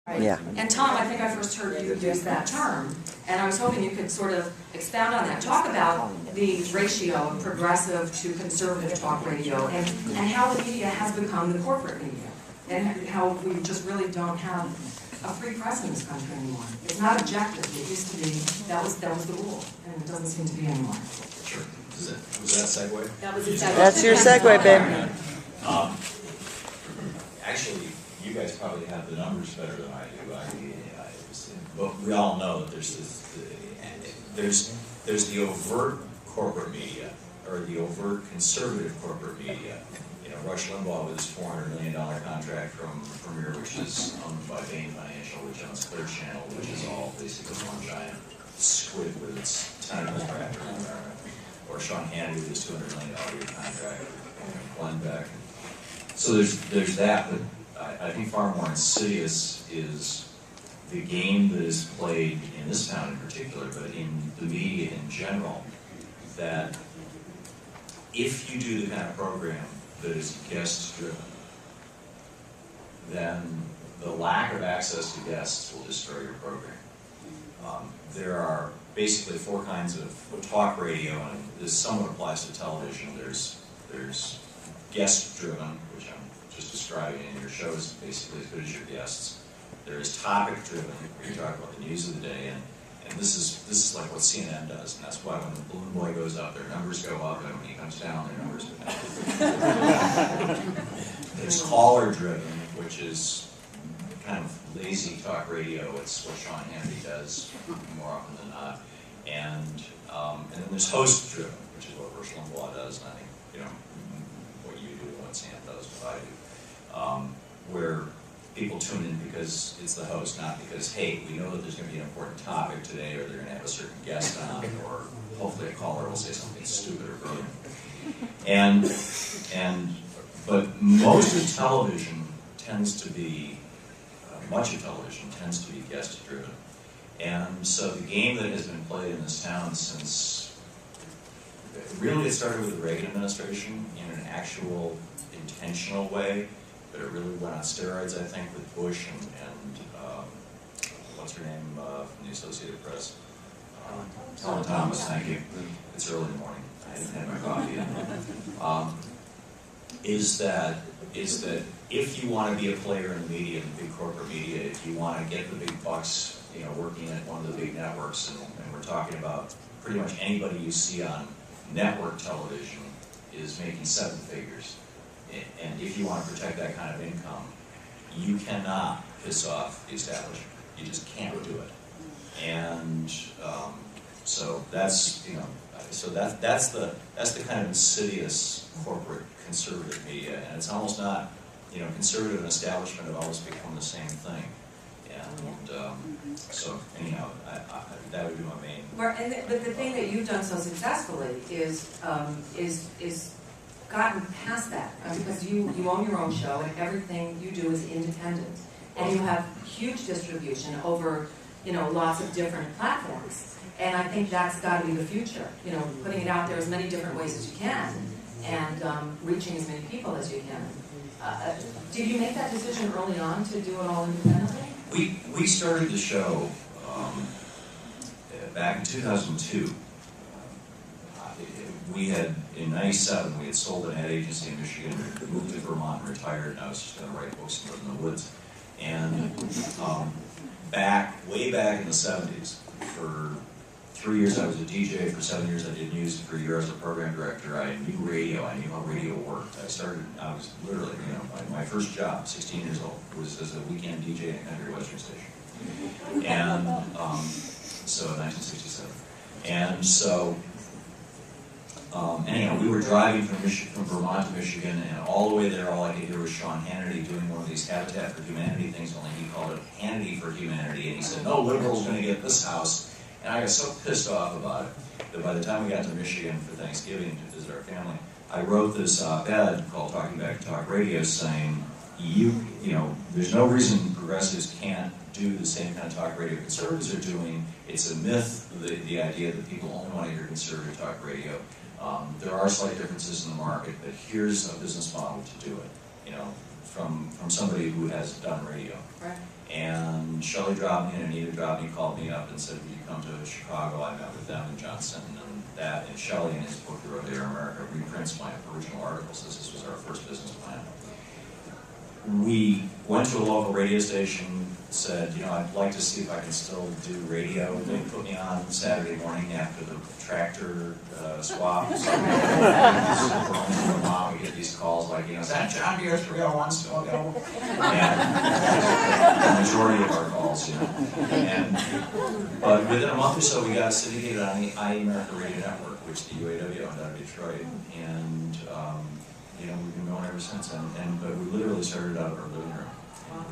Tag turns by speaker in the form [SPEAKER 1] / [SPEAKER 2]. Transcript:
[SPEAKER 1] Yeah.
[SPEAKER 2] And Tom, I think I first heard you use that term, and I was hoping you could sort of expound on that. Talk about the ratio of progressive to conservative talk radio, and how the media has become the corporate media, and how we just really don't have a free press in this country anymore. It's not objective. It used to be. That was the rule, and it doesn't seem to be anymore.
[SPEAKER 3] Sure. Was that a segue?
[SPEAKER 2] That was a segue.
[SPEAKER 1] That's your segue, babe.
[SPEAKER 3] Actually, you guys probably have the numbers better than I do. But we all know that there's the overt corporate media, or the overt conservative corporate media. You know, Rush Limbaugh with his $400 million contract from Premier, which is owned by Bain Financial, which owns Clear Channel, which is all basically one giant squid with its tentacles wrapped around it. Or Sean Hannity with his $200 million contract, Glenn Beck. So there's that, but I think far more insidious is the game that is played in this town in particular, but in the media in general, that if you do the kind of program that is guest-driven, then the lack of access to guests will destroy your program. There are basically four kinds of talk radio, and this somewhat applies to television. There's guest-driven, which I'm just describing in your shows, basically as good as your guests. There is topic-driven, where you talk about the news of the day, and this is like what CNN does, and that's why when the balloon boy goes up, their numbers go up, and when he comes down, their numbers go down. There's caller-driven, which is kind of lazy talk radio. It's what Sean Hannity does more often than not, and then there's host-driven, which is what Rush Limbaugh does, and I think what you do and what Sam does, what I do, where people tune in because it's the host, not because, hey, we know that there's going to be an important topic today, or they're going to have a certain guest on, or hopefully a caller will say something stupid or brilliant. But most of television tends to be, much of television tends to be guest-driven. And so the game that has been played in this town since, really it started with the Reagan administration in an actual intentional way, but it really went on steroids, I think, with Bush and what's her name from the Associated Press? Helen Thomas, thank you. It's early in the morning. I haven't had my coffee yet. Is that if you want to be a player in the media, the big corporate media, if you want to get the big bucks, working at one of the big networks, and we're talking about pretty much anybody you see on network television is making 7 figures. And if you want to protect that kind of income, you cannot piss off the establishment. You just can't do it. And so that's that's the kind of insidious corporate conservative media, and it's almost not, conservative and establishment have almost become the same thing. And so anyhow, that would be my main.
[SPEAKER 2] But the thing that you've done so successfully is gotten past that, because you own your own show, and everything you do is independent, and you have huge distribution over lots of different platforms. And I think that's got to be the future. Putting it out there as many different ways as you can, and reaching as many people as you can. Did you make that decision early on to do it all independently?
[SPEAKER 3] We started the show back in 2002. We had, in '97, we had sold an ad agency in Michigan, moved to Vermont, and retired, and I was just going to write books and live in the woods. And way back in the '70s, for 3 years I was a DJ, for 7 years I did music, for a year I was a program director. I knew radio, I knew how radio worked. I was literally, my first job, 16 years old, was as a weekend DJ in a country western station. And so 1967. And so, anyhow, we were driving from Vermont to Michigan, and all the way there, all I could hear was Sean Hannity doing one of these Habitat for Humanity things, only he called it Hannity for Humanity, and he said, no liberal's going to get this house. And I got so pissed off about it that by the time we got to Michigan for Thanksgiving to visit our family, I wrote this op-ed called Talking Back to Talk Radio, saying, there's no reason progressives can't do the same kind of talk radio conservatives are doing. It's a myth, the idea that people only want to hear conservative talk radio. There are slight differences in the market, but here's a business model to do it. you know, from somebody who has done radio.
[SPEAKER 2] Right.
[SPEAKER 3] And Shelley dropped me and Anita dropped me, called me up and said, "Will you come to Chicago?" I met with them and Johnson and that, and Shelley in his book, he wrote Air America, reprints my original articles. This was our first business plan. We went to a local radio station, said, you know, I'd like to see if I can still do radio. They put me on Saturday morning after the tractor swap. So from mom, we get these calls like, you know, is that John Deere 301 still available? And the majority of our calls, you know. But within a month or so, we got syndicated on the America Radio Network, which the UAW owned out of Detroit. And you know, we've been going ever since, but we literally started out of our living room.
[SPEAKER 2] Wow.